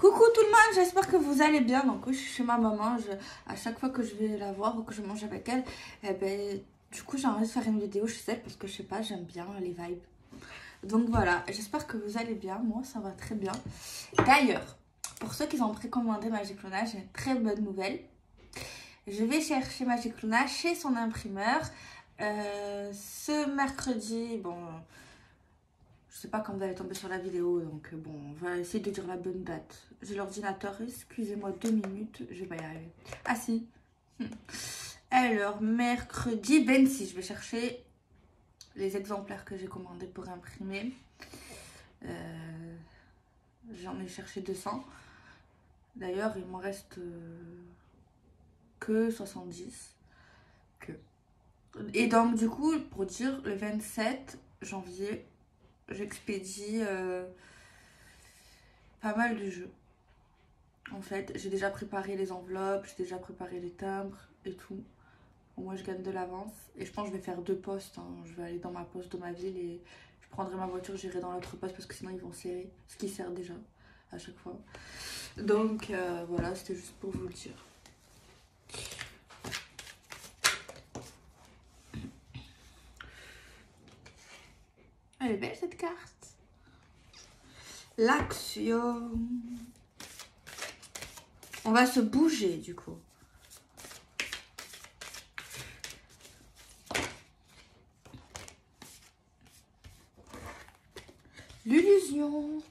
Coucou tout le monde, j'espère que vous allez bien. Donc oui, je suis chez ma maman, à chaque fois que je vais la voir ou que je mange avec elle, du coup j'ai envie de faire une vidéo chez elle parce que je sais pas, j'aime bien les vibes. Donc voilà, j'espère que vous allez bien, moi ça va très bien. D'ailleurs, pour ceux qui ont précommandé Magic Luna, j'ai une très bonne nouvelle. Je vais chercher Magic Luna chez son imprimeur ce mercredi, bon... Je sais pas quand vous allez tomber sur la vidéo, donc bon, on va essayer de dire la bonne date. J'ai l'ordinateur, excusez-moi 2 minutes, je vais pas y arriver. Ah si. Alors, mercredi 26, je vais chercher les exemplaires que j'ai commandés pour imprimer. J'en ai cherché 200. D'ailleurs, il m'en reste que 70. Et donc, du coup, pour dire, le 27 janvier, j'expédie pas mal de jeux. En fait, j'ai déjà préparé les enveloppes, j'ai déjà préparé les timbres et tout. Au moins, je gagne de l'avance. Et je pense que je vais faire 2 postes. Hein. Je vais aller dans ma poste de ma ville et je prendrai ma voiture, j'irai dans l'autre poste parce que sinon ils vont serrer. Ce qui sert déjà à chaque fois. Donc voilà, c'était juste pour vous le dire. Elle est belle cette carte. L'action. On va se bouger du coup. L'illusion.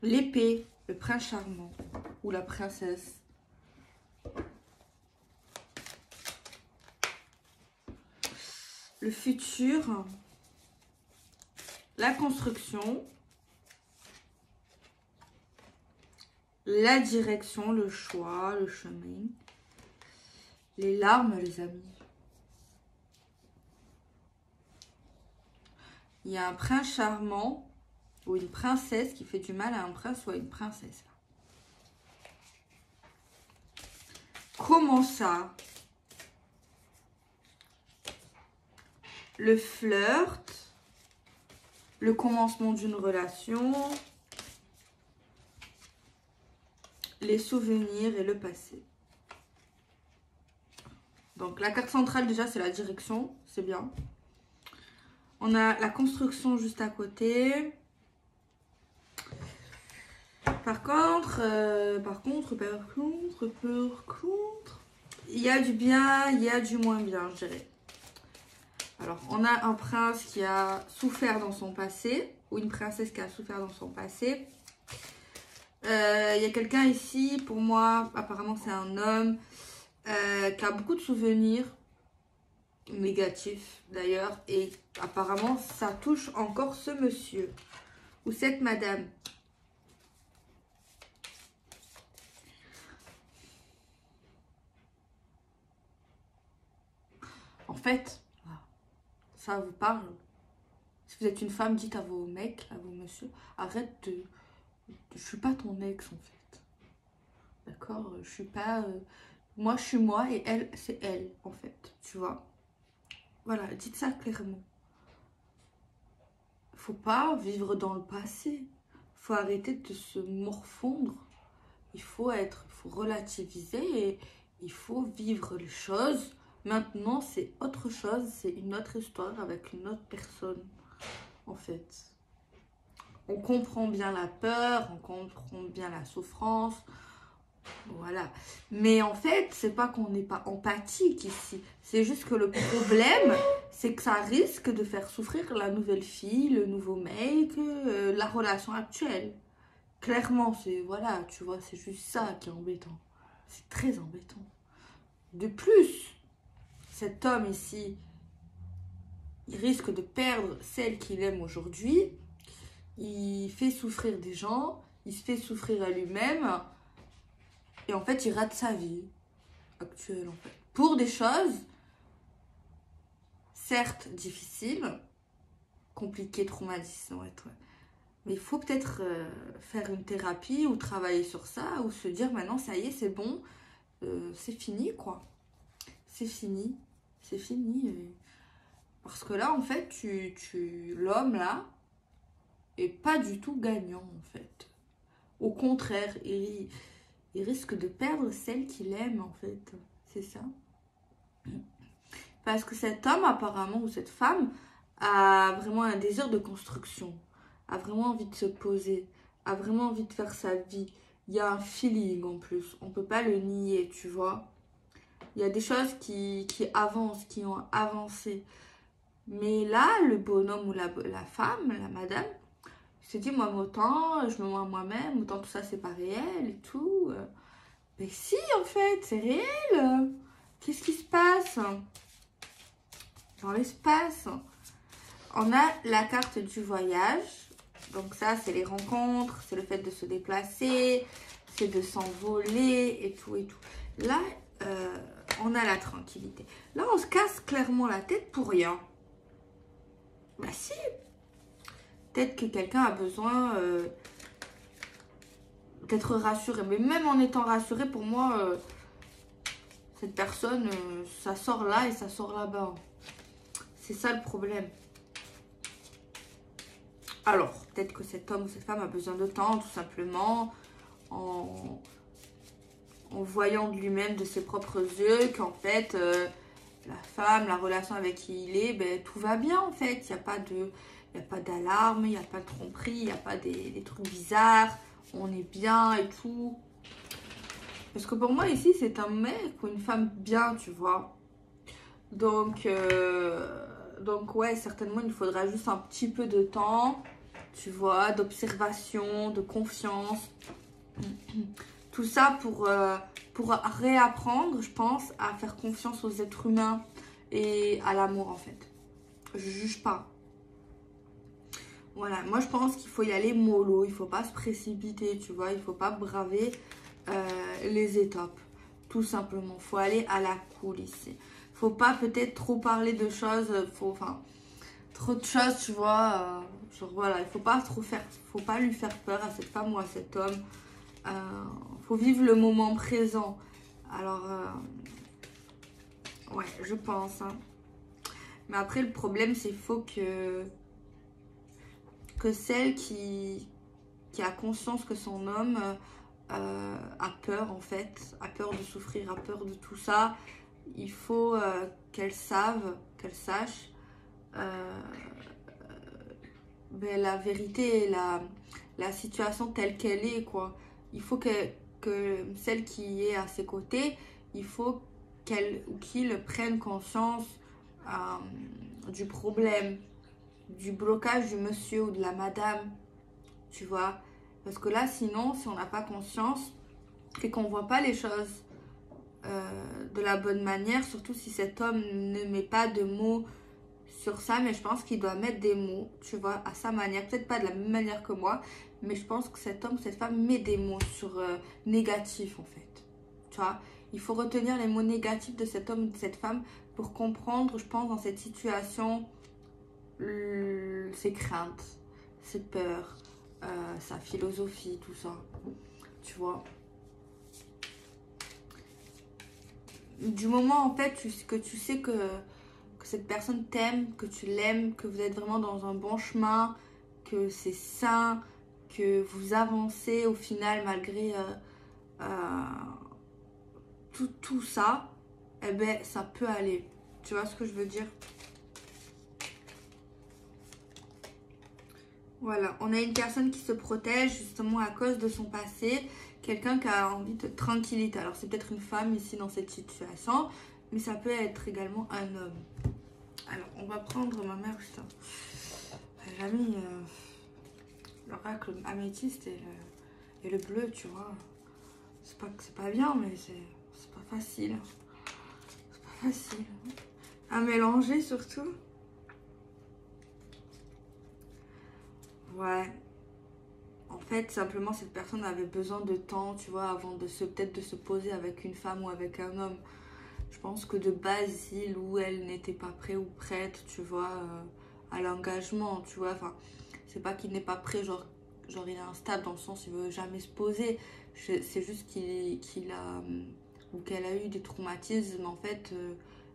L'épée, le prince charmant ou la princesse. Le futur, la construction, la direction, le choix, le chemin, les larmes, les amis. Il y a un prince charmant ou une princesse qui fait du mal à un prince ou à une princesse. Comment ça? Le flirt, le commencement d'une relation, les souvenirs et le passé. Donc la carte centrale déjà c'est la direction, c'est bien. On a la construction juste à côté. Par contre, il y a du bien, il y a du moins bien, je dirais. Alors, on a un prince qui a souffert dans son passé, ou une princesse qui a souffert dans son passé. Il y a quelqu'un ici, pour moi, apparemment c'est un homme, qui a beaucoup de souvenirs négatifs d'ailleurs, et apparemment ça touche encore ce monsieur, ou cette madame. En fait, ça vous parle. Si vous êtes une femme, dites à vos mecs, à vos messieurs, arrête de... Je suis pas ton ex en fait. D'accord? Je suis pas... moi, je suis moi et elle, c'est elle en fait. Tu vois? Voilà, dites ça clairement. Faut pas vivre dans le passé. Faut arrêter de se morfondre. Il faut relativiser et il faut vivre les choses. Maintenant, c'est autre chose, c'est une autre histoire avec une autre personne, en fait. On comprend bien la peur, on comprend bien la souffrance, voilà. Mais en fait, c'est pas qu'on n'est pas empathique ici. C'est juste que le problème, c'est que ça risque de faire souffrir la nouvelle fille, le nouveau mec, la relation actuelle. Clairement, c'est, voilà, tu vois, c'est juste ça qui est embêtant. C'est très embêtant. De plus, cet homme ici, il risque de perdre celle qu'il aime aujourd'hui. il fait souffrir des gens, il se fait souffrir à lui-même, et en fait, il rate sa vie actuelle, en fait. Pour des choses, certes, difficiles, compliquées, traumatisantes, ouais. Mais il faut peut-être faire une thérapie ou travailler sur ça, ou se dire, maintenant, ça y est, c'est bon, c'est fini, quoi. C'est fini, c'est fini. Parce que là, en fait, l'homme, là, est pas du tout gagnant, en fait. Au contraire, il risque de perdre celle qu'il aime, en fait. C'est ça. Parce que cet homme, apparemment, ou cette femme, a vraiment un désir de construction, a vraiment envie de se poser, a vraiment envie de faire sa vie. Il y a un feeling en plus, on peut pas le nier, tu vois. Il y a des choses qui avancent, qui ont avancé. Mais là, le bonhomme ou la femme, la madame, se dit, moi, autant, je me vois moi-même, autant tout ça, c'est pas réel et tout. Mais si, en fait, c'est réel. Qu'est-ce qui se passe dans l'espace? On a la carte du voyage. Donc ça, c'est les rencontres, c'est le fait de se déplacer, c'est de s'envoler et tout et tout. Là, on a la tranquillité. Là, on se casse clairement la tête pour rien. Bah si. Peut-être que quelqu'un a besoin d'être rassuré. Mais même en étant rassuré, pour moi, cette personne, ça sort là et ça sort là-bas. C'est ça le problème. Alors, peut-être que cet homme ou cette femme a besoin de temps, tout simplement, en voyant de lui-même, de ses propres yeux, qu'en fait, la femme, la relation avec qui il est, ben, tout va bien, en fait. Il n'y a pas d'alarme, il n'y a pas de tromperie, il n'y a pas des trucs bizarres. On est bien et tout. Parce que pour moi, ici, c'est un mec ou une femme bien, tu vois. Donc ouais, certainement, il faudra juste un petit peu de temps, tu vois, d'observation, de confiance. Tout ça pour réapprendre, je pense, à faire confiance aux êtres humains et à l'amour, en fait. Je juge pas. Voilà, moi, je pense qu'il faut y aller mollo. Il faut pas se précipiter, tu vois. Il faut pas braver les étapes. Tout simplement. Il faut aller à la cool ici. Faut pas peut-être trop parler de choses. Trop de choses, tu vois. Genre, voilà, il faut pas faut pas lui faire peur à cette femme ou à cet homme. Faut vivre le moment présent. Alors, ouais, je pense. Hein. Mais après, le problème, c'est qu'il faut que celle qui a conscience que son homme a peur, en fait, a peur de souffrir, a peur de tout ça, il faut qu'elle sache ben, la vérité et la situation telle qu'elle est, quoi. Il faut que celle qui est à ses côtés, il faut qu'elle ou qu'il prenne conscience du problème, du blocage du monsieur ou de la madame, tu vois. Parce que là, sinon, si on n'a pas conscience et qu'on ne voit pas les choses de la bonne manière, surtout si cet homme ne met pas de mots sur ça, mais je pense qu'il doit mettre des mots, tu vois, à sa manière. Peut-être pas de la même manière que moi, mais je pense que cet homme, cette femme met des mots sur négatif, en fait. Tu vois, il faut retenir les mots négatifs de cet homme ou de cette femme pour comprendre, je pense, dans cette situation, ses craintes, ses peurs, sa philosophie, tout ça. Tu vois. Du moment, en fait, que tu sais que cette personne t'aime, que tu l'aimes, que vous êtes vraiment dans un bon chemin, que c'est sain, que vous avancez au final malgré tout ça, eh ben ça peut aller. Tu vois ce que je veux dire? Voilà, on a une personne qui se protège justement à cause de son passé, quelqu'un qui a envie de tranquillité. Alors c'est peut-être une femme ici dans cette situation, mais ça peut être également un homme. Alors on va prendre ma mère, putain. Elle a mis l'oracle améthyste et le bleu, tu vois. C'est pas bien, mais c'est pas facile. C'est pas facile. À mélanger surtout. Ouais. En fait, simplement, cette personne avait besoin de temps, tu vois, avant de peut-être de se poser avec une femme ou avec un homme. Je pense que de base, il ou elle n'était pas prêt ou prête, tu vois, à l'engagement, tu vois. Enfin, c'est pas qu'il n'est pas prêt, genre il est instable dans le sens il veut jamais se poser. C'est juste qu'il a ou qu'elle a eu des traumatismes, en fait,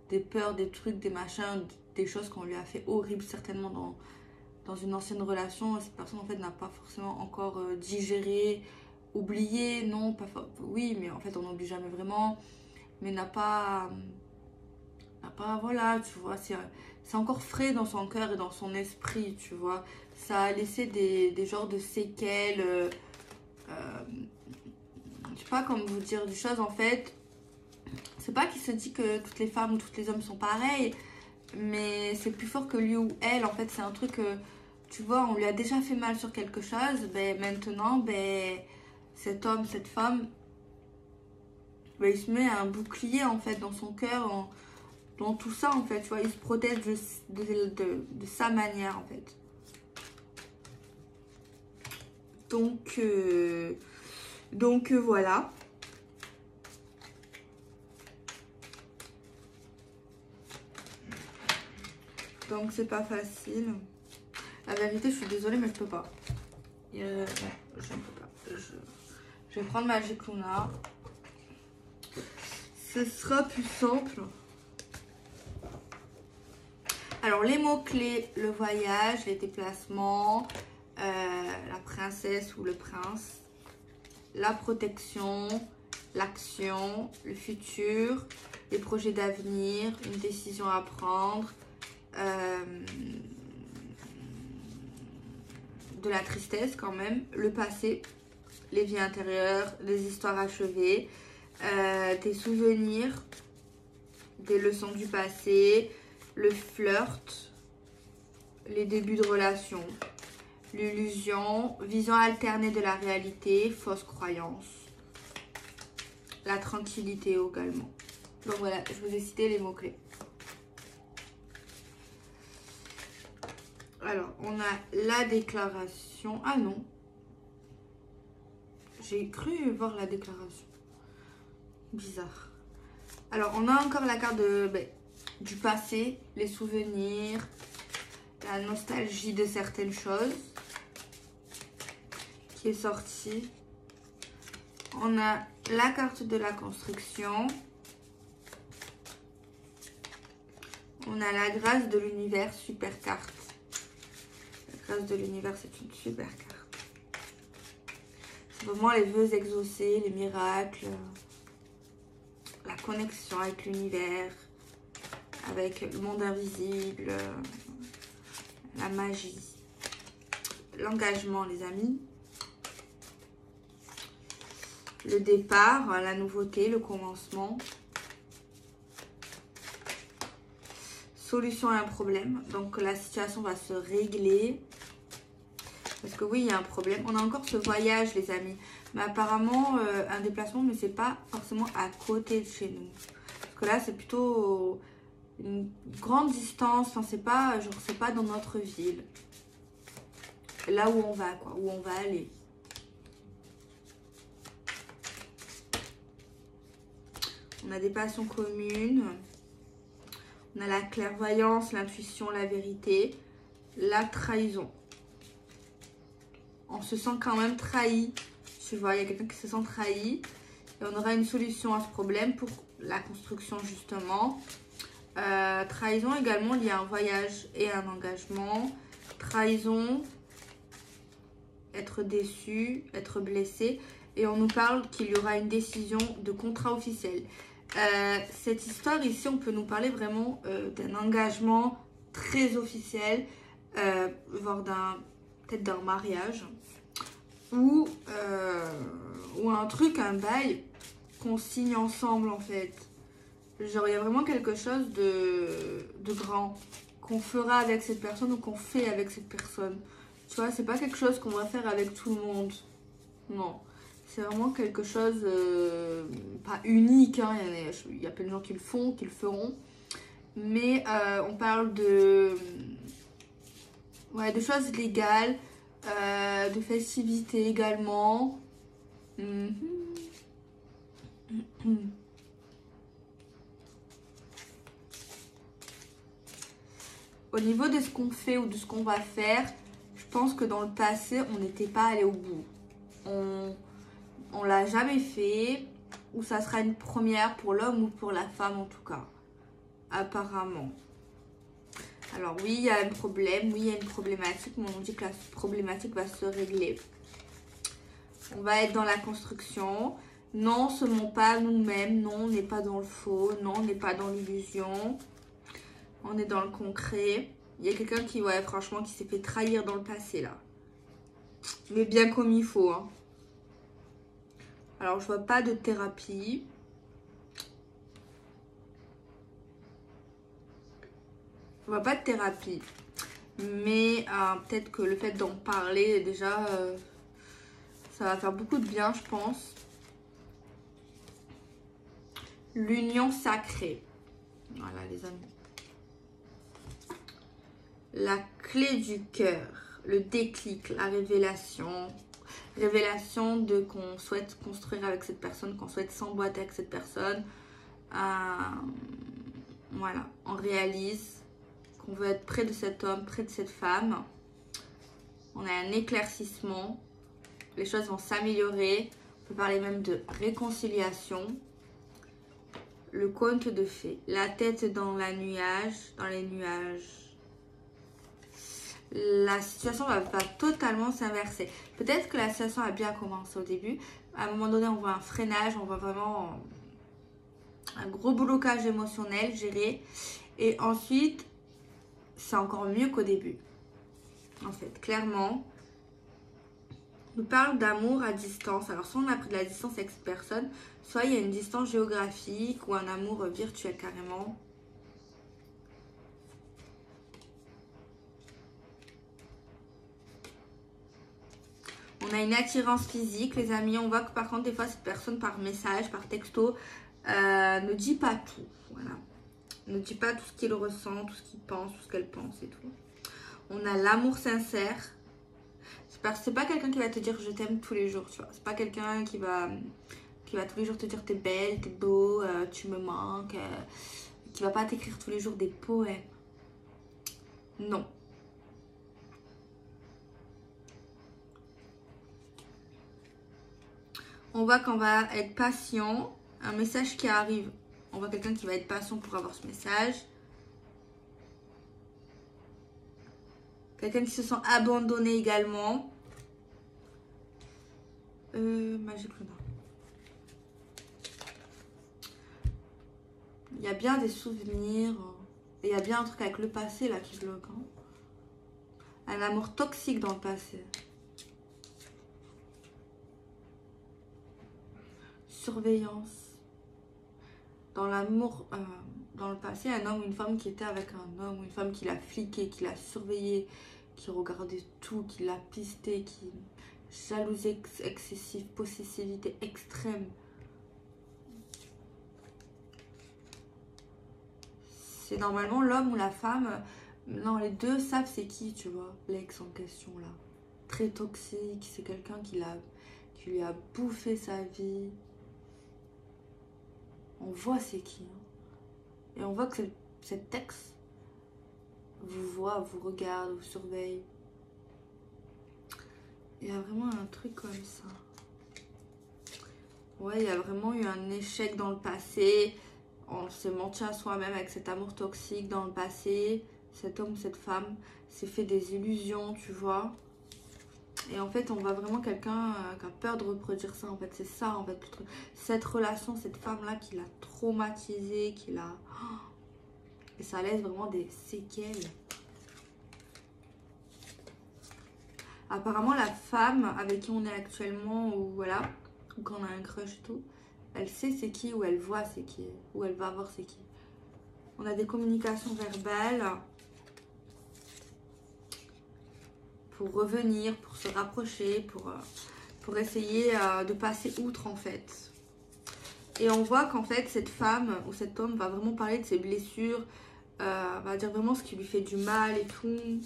des peurs, des trucs, des machins, des choses qu'on lui a fait horribles certainement dans une ancienne relation. Cette personne, en fait, n'a pas forcément encore digéré, oublié, non, oui, mais en fait, on n'oublie jamais vraiment, mais n'a pas, voilà, tu vois, c'est encore frais dans son cœur et dans son esprit, tu vois. Ça a laissé des genres de séquelles, je sais pas comment vous dire, des choses, en fait. C'est pas qu'il se dit que toutes les femmes ou tous les hommes sont pareils, mais c'est plus fort que lui ou elle, en fait, c'est un truc, tu vois, on lui a déjà fait mal sur quelque chose, ben maintenant, ben cet homme, cette femme, ben, il se met un bouclier, en fait, dans son cœur, dans tout ça, en fait, tu vois, il se protège de sa manière, en fait. Donc voilà. Donc c'est pas facile. La vérité, je suis désolée, mais je peux pas. Non, je ne peux pas. Je vais prendre Magic Luna. Ce sera plus simple. Alors, les mots-clés, le voyage, les déplacements, la princesse ou le prince, la protection, l'action, le futur, les projets d'avenir, une décision à prendre, de la tristesse quand même, le passé, les vies intérieures, les histoires achevées, des souvenirs, des leçons du passé, le flirt, les débuts de relation, l'illusion, vision alternée de la réalité, fausse croyance, la tranquillité également. Donc voilà, je vous ai cité les mots-clés. Alors, on a la déclaration. Ah non. J'ai cru voir la déclaration. Bizarre. Alors, on a encore la carte du passé, les souvenirs, la nostalgie de certaines choses qui est sortie. On a la carte de la construction. On a la grâce de l'univers, super carte. La grâce de l'univers, c'est une super carte. C'est vraiment les vœux exaucés, les miracles, la connexion avec l'univers, avec le monde invisible, la magie, l'engagement, les amis, le départ, la nouveauté, le commencement, solution à un problème. Donc la situation va se régler. Parce que oui, il y a un problème. On a encore ce voyage, les amis. Mais apparemment, un déplacement, mais c'est pas forcément à côté de chez nous. Parce que là, c'est plutôt une grande distance. Enfin, c'est pas dans notre ville. Là où on va, quoi. Où on va aller. On a des passions communes. On a la clairvoyance, l'intuition, la vérité. La trahison. On se sent quand même trahi. Tu vois, il y a quelqu'un qui se sent trahi. Et on aura une solution à ce problème pour la construction, justement. Trahison également, il y a un voyage et un engagement. Trahison, être déçu, être blessé. Et on nous parle qu'il y aura une décision de contrat officiel. Cette histoire ici, on peut nous parler vraiment d'un engagement très officiel, voire peut-être d'un mariage. Ou un truc, un bail qu'on signe ensemble en fait. Genre il y a vraiment quelque chose de grand qu'on fera avec cette personne ou qu'on fait avec cette personne. Tu vois, c'est pas quelque chose qu'on va faire avec tout le monde. Non. C'est vraiment quelque chose, pas unique, hein. Il y a plein de gens qui le font, qui le feront. Mais on parle de choses légales, de festivités également. Au niveau de ce qu'on fait ou de ce qu'on va faire, je pense que dans le passé, on n'était pas allé au bout. On l'a jamais fait, ou ça sera une première pour l'homme ou pour la femme en tout cas, apparemment. Alors oui, il y a un problème, oui, il y a une problématique, mais on dit que la problématique va se régler. On va être dans la construction. Non, on ne se ment pas nous-mêmes. Non, on n'est pas dans le faux. Non, on n'est pas dans l'illusion. On est dans le concret. Il y a quelqu'un qui, ouais, franchement, qui s'est fait trahir dans le passé, là. Mais bien comme il faut, hein. Alors, je vois pas de thérapie. Je vois pas de thérapie. Mais peut-être que le fait d'en parler, déjà, ça va faire beaucoup de bien, je pense. L'union sacrée. Voilà, les amis. La clé du cœur, le déclic, la révélation. Révélation de qu'on souhaite construire avec cette personne, qu'on souhaite s'emboîter avec cette personne. Voilà, on réalise qu'on veut être près de cet homme, près de cette femme. On a un éclaircissement. Les choses vont s'améliorer. On peut parler même de réconciliation. Le conte de fées. La tête dans les nuages. La situation va totalement s'inverser. Peut-être que la situation a bien commencé au début. À un moment donné, on voit un freinage, on voit vraiment un gros blocage émotionnel géré. Et ensuite, c'est encore mieux qu'au début. En fait, clairement, on nous parle d'amour à distance. Alors, soit on a pris de la distance avec cette personne, soit il y a une distance géographique ou un amour virtuel carrément. On a une attirance physique, les amis. On voit que par contre, des fois, cette personne, par message, par texto, ne dit pas tout. Voilà. Ne dit pas tout ce qu'il ressent, tout ce qu'il pense, tout ce qu'elle pense et tout. On a l'amour sincère. C'est pas quelqu'un qui va te dire je t'aime tous les jours, tu vois. C'est pas quelqu'un qui va tous les jours te dire t'es belle, t'es beau, tu me manques. Qui va pas t'écrire tous les jours des poèmes. Non. On voit qu'on va être patient. Un message qui arrive. On voit quelqu'un qui va être patient pour avoir ce message. Quelqu'un qui se sent abandonné également. Magic Luna. Il y a bien des souvenirs. Et il y a bien un truc avec le passé là qui bloque. Hein. Un amour toxique dans le passé. Surveillance. Dans l'amour, dans le passé, un homme ou une femme qui était avec un homme ou une femme qui l'a fliqué, qui l'a surveillé, qui regardait tout, qui l'a pisté, qui jalousie excessive, possessivité extrême. C'est normalement l'homme ou la femme, non, les deux savent c'est qui, tu vois, l'ex en question là. Très toxique, c'est quelqu'un qui lui a bouffé sa vie. On voit c'est qui. Hein. Et on voit que cet ex vous voit, vous regarde, vous surveille. Il y a vraiment un truc comme ça. Ouais, il y a vraiment eu un échec dans le passé. On s'est menti à soi-même avec cet amour toxique dans le passé. Cet homme, cette femme s'est fait des illusions, tu vois. Et en fait, on voit vraiment quelqu'un qui a peur de reproduire ça. En fait, c'est ça, en fait, le truc. Cette relation, cette femme-là qui l'a traumatisée, qui l'a... Et ça laisse vraiment des séquelles. Apparemment, la femme avec qui on est actuellement, ou voilà, ou quand on a un crush et tout, elle sait c'est qui, ou elle voit c'est qui, ou elle va voir c'est qui. On a des communications verbales pour revenir, pour se rapprocher, pour essayer de passer outre en fait. Et on voit qu'en fait, cette femme ou cet homme va vraiment parler de ses blessures, va dire vraiment ce qui lui fait du mal et tout.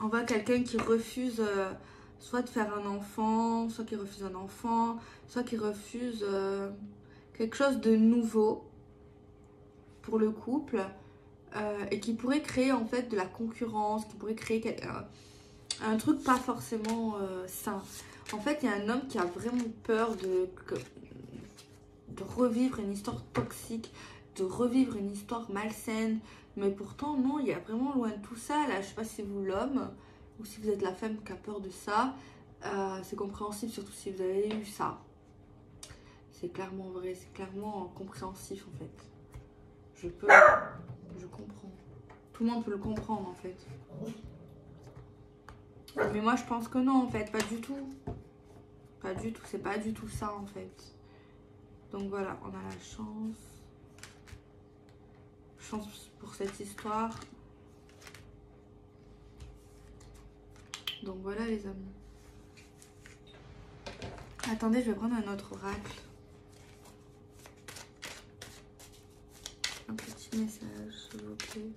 On voit quelqu'un qui refuse soit de faire un enfant, soit qui refuse un enfant, soit qui refuse quelque chose de nouveau pour le couple et qui pourrait créer en fait de la concurrence, qui pourrait créer un truc pas forcément sain. En fait, il y a un homme qui a vraiment peur de revivre une histoire toxique, de revivre une histoire malsaine. Mais pourtant, non, il y a vraiment loin de tout ça. Là, je sais pas si vous l'homme ou si vous êtes la femme qui a peur de ça. C'est compréhensible, surtout si vous avez eu ça. C'est clairement vrai, c'est clairement compréhensif en fait. Je comprends. Tout le monde peut le comprendre en fait. Mais moi je pense que non en fait, pas du tout. Pas du tout, c'est pas du tout ça en fait. Donc voilà, on a la chance. Chance pour cette histoire. Donc voilà les amis. Attendez, je vais prendre un autre oracle. Un petit message, s'il vous plaît.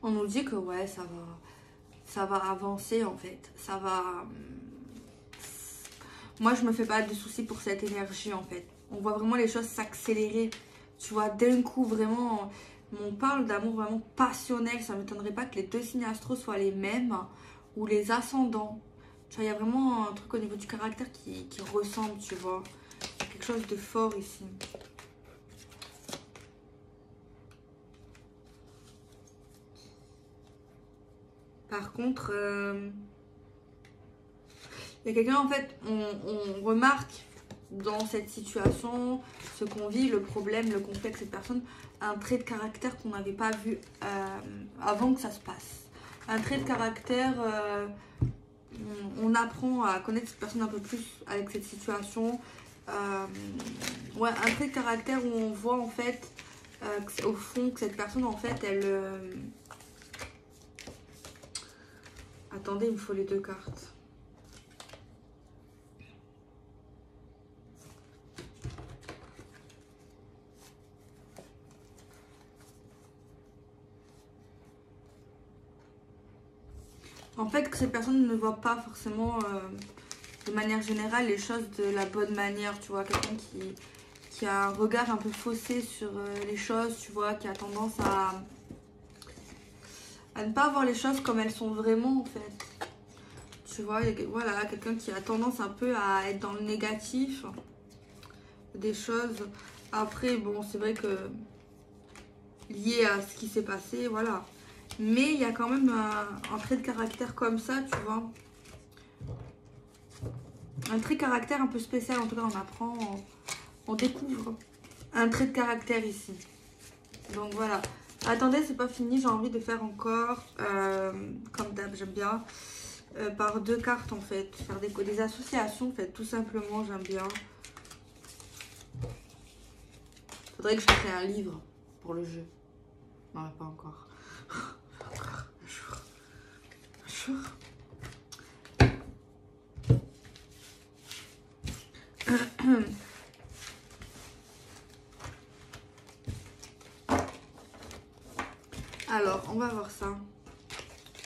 On nous dit que ouais, ça va avancer en fait. Ça va... Moi, je me fais pas de soucis pour cette énergie en fait. On voit vraiment les choses s'accélérer. Tu vois, d'un coup, vraiment, on parle d'amour vraiment passionnel. Ça ne m'étonnerait pas que les deux signes astro soient les mêmes ou les ascendants. Tu vois, il y a vraiment un truc au niveau du caractère qui ressemble, tu vois. Il y a quelque chose de fort ici. Par contre, il y a quelqu'un, en fait, on remarque dans cette situation, ce qu'on vit, le problème, le conflit avec cette personne, un trait de caractère qu'on n'avait pas vu avant que ça se passe. Un trait de caractère, on apprend à connaître cette personne un peu plus avec cette situation. Ouais, un trait de caractère où on voit, en fait, au fond, que cette personne, en fait, elle... Attendez, il me faut les deux cartes. En fait, que cette personne ne voit pas forcément, de manière générale, les choses de la bonne manière, tu vois. Quelqu'un qui a un regard un peu faussé sur les choses, tu vois, qui a tendance à ne pas voir les choses comme elles sont vraiment, en fait. Tu vois, voilà, quelqu'un qui a tendance un peu à être dans le négatif des choses. Après, bon, c'est vrai que lié à ce qui s'est passé, voilà. Mais il y a quand même un trait de caractère comme ça, tu vois. Un trait de caractère un peu spécial, en tout cas on apprend, on découvre un trait de caractère ici. Donc voilà. Attendez, c'est pas fini, j'ai envie de faire encore, comme d'hab, j'aime bien, par deux cartes en fait. Faire des associations en fait, tout simplement, j'aime bien. Faudrait que je crée un livre pour le jeu. Non, pas encore. Un jour. Un jour. Alors, on va voir ça.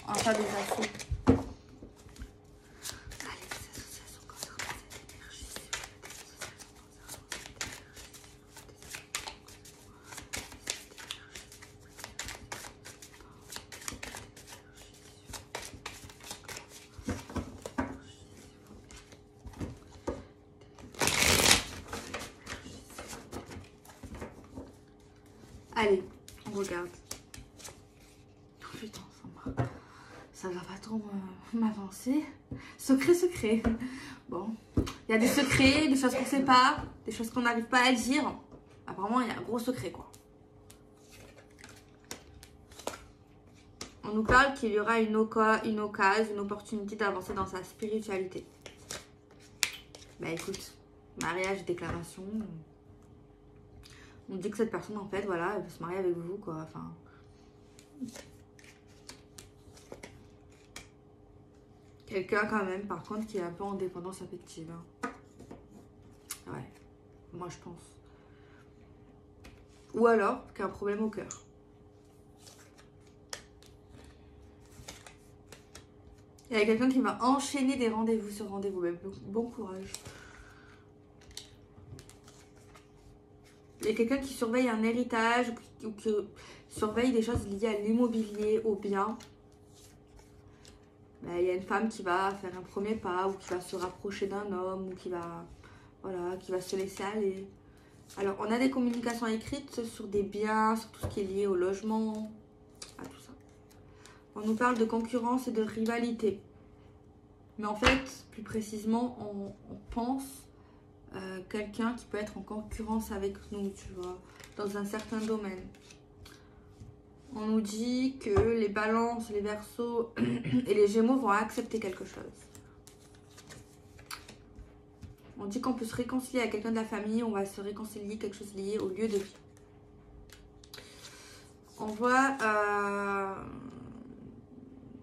On va faire des assos. Allez, des associations concernant cette énergie. Allez, on regarde. Oh putain, ça va pas trop m'avancer. Secret, secret. Bon, il y a des secrets, des choses qu'on sait pas, des choses qu'on n'arrive pas à dire. Apparemment, il y a un gros secret, quoi. On nous parle qu'il y aura une occasion, une opportunité d'avancer dans sa spiritualité. Bah écoute, mariage, déclaration. On dit que cette personne, en fait, voilà, elle veut se marier avec vous, quoi. Enfin. Quelqu'un, quand même, par contre, qui est un peu en dépendance affective. Hein. Ouais, moi je pense. Ou alors, qui a un problème au cœur. Il y a quelqu'un qui va enchaîner des rendez-vous sur rendez-vous. Bon courage. Il y a quelqu'un qui surveille un héritage ou qui surveille des choses liées à l'immobilier, au bien. Ben, il y a une femme qui va faire un premier pas ou qui va se rapprocher d'un homme ou qui va, voilà, qui va se laisser aller. Alors, on a des communications écrites sur des biens, sur tout ce qui est lié au logement, à tout ça. On nous parle de concurrence et de rivalité. Mais en fait, plus précisément, on pense quelqu'un qui peut être en concurrence avec nous, tu vois, dans un certain domaine. On nous dit que les balances, les verseaux et les gémeaux vont accepter quelque chose. On dit qu'on peut se réconcilier avec quelqu'un de la famille, on va se réconcilier quelque chose lié au lieu de vie. On voit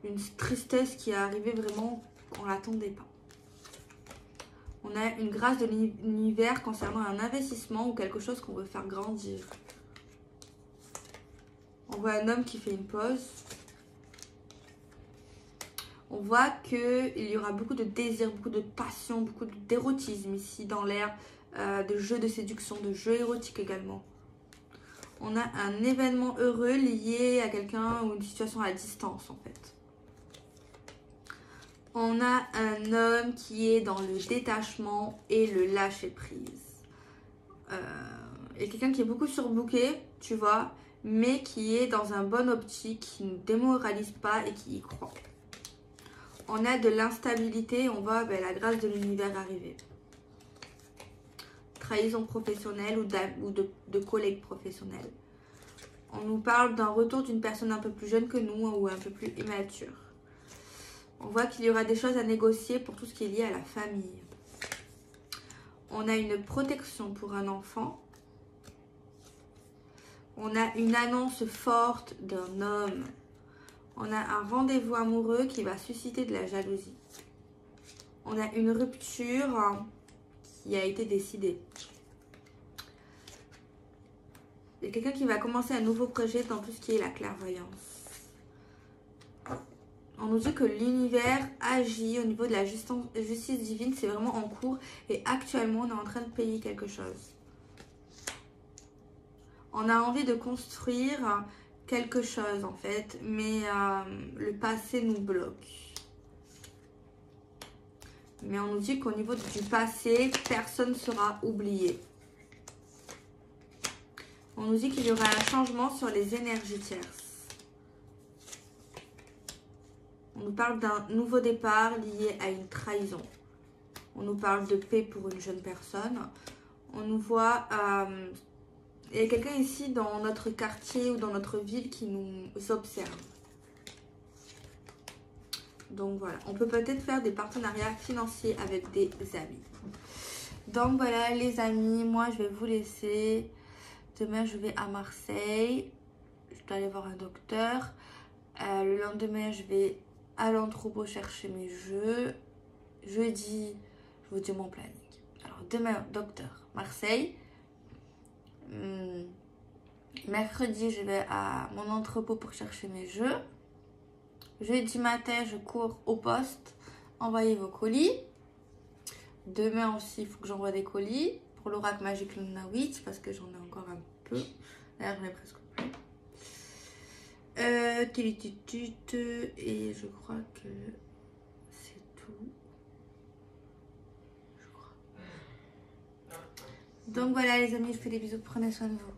une tristesse qui est arrivée vraiment qu'on ne l'attendait pas. On a une grâce de l'univers concernant un investissement ou quelque chose qu'on veut faire grandir. On voit un homme qui fait une pause. On voit qu'il y aura beaucoup de désir, beaucoup de passion, beaucoup d'érotisme ici dans l'air, de jeux de séduction, de jeux érotiques également. On a un événement heureux lié à quelqu'un ou une situation à distance en fait. On a un homme qui est dans le détachement et le lâcher prise. Il y a quelqu'un qui est beaucoup surbooké, tu vois, mais qui est dans un bon optique, qui ne démoralise pas et qui y croit. On a de l'instabilité, on voit la grâce de l'univers arriver. Trahison professionnelle ou de collègues professionnels. On nous parle d'un retour d'une personne un peu plus jeune que nous ou un peu plus immature. On voit qu'il y aura des choses à négocier pour tout ce qui est lié à la famille. On a une protection pour un enfant. On a une annonce forte d'un homme. On a un rendez-vous amoureux qui va susciter de la jalousie. On a une rupture qui a été décidée. Il y a quelqu'un qui va commencer un nouveau projet dans tout ce qui est la clairvoyance. On nous dit que l'univers agit au niveau de la justice divine, c'est vraiment en cours et actuellement on est en train de payer quelque chose. On a envie de construire quelque chose en fait, mais le passé nous bloque. Mais on nous dit qu'au niveau du passé, personne ne sera oublié. On nous dit qu'il y aura un changement sur les énergies tierces. On nous parle d'un nouveau départ lié à une trahison. On nous parle de paix pour une jeune personne. On nous voit... il y a quelqu'un ici dans notre quartier ou dans notre ville qui nous observe. Donc voilà, on peut peut-être faire des partenariats financiers avec des amis. Donc voilà les amis, moi je vais vous laisser. Demain je vais à Marseille. Je dois aller voir un docteur. Le lendemain je vais à l'entrepôt chercher mes jeux. Jeudi, je vous dis mon planning. Alors demain, docteur, Marseille. Mercredi, je vais à mon entrepôt pour chercher mes jeux. Jeudi matin, je cours au poste. Envoyez vos colis. Demain aussi, il faut que j'envoie des colis pour l'oracle magique Luna Witch parce que j'en ai encore un peu. D'ailleurs, j'en ai presque plus. Et je crois que c'est tout. Je crois. Donc voilà les amis, je vous fais des bisous. Prenez soin de vous.